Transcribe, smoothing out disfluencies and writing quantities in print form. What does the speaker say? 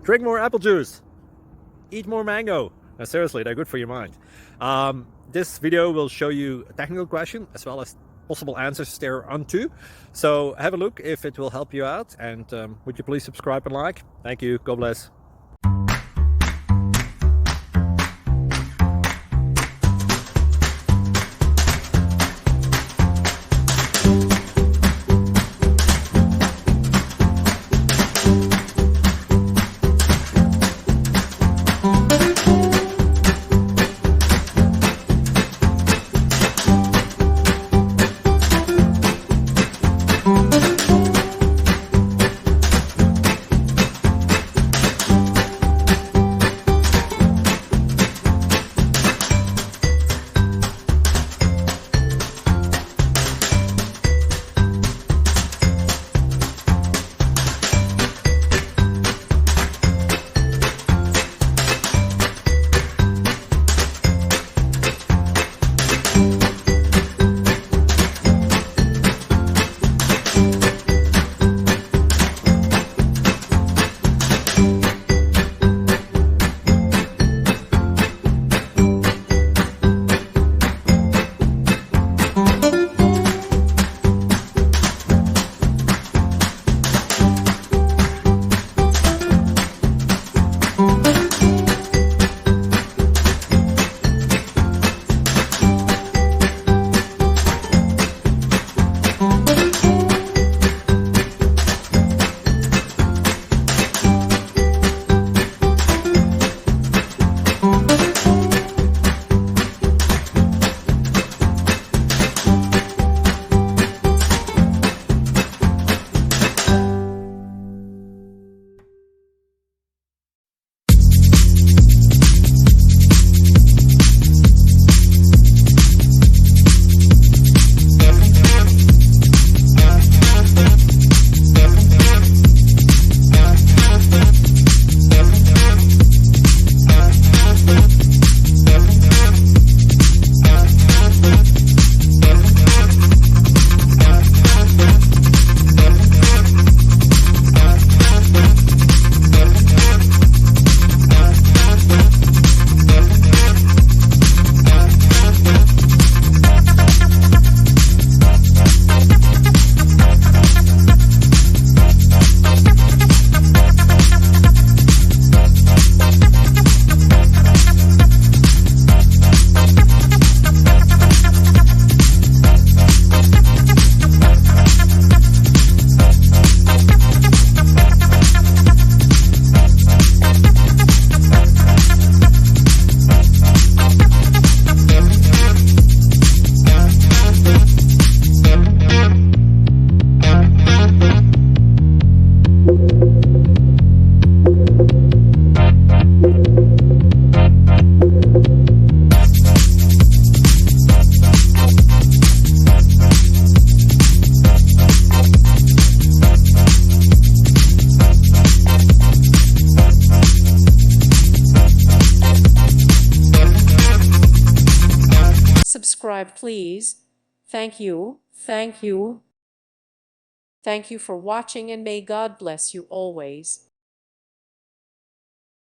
Drink more apple juice. Eat more mango. Seriously, they're good for your mind. This video will show you a technical question as well as possible answers thereunto. So have a look if it will help you out, and would you please subscribe and like? Thank you. God bless. Subscribe, please. Thank you. Thank you. Thank you for watching, and may God bless you always.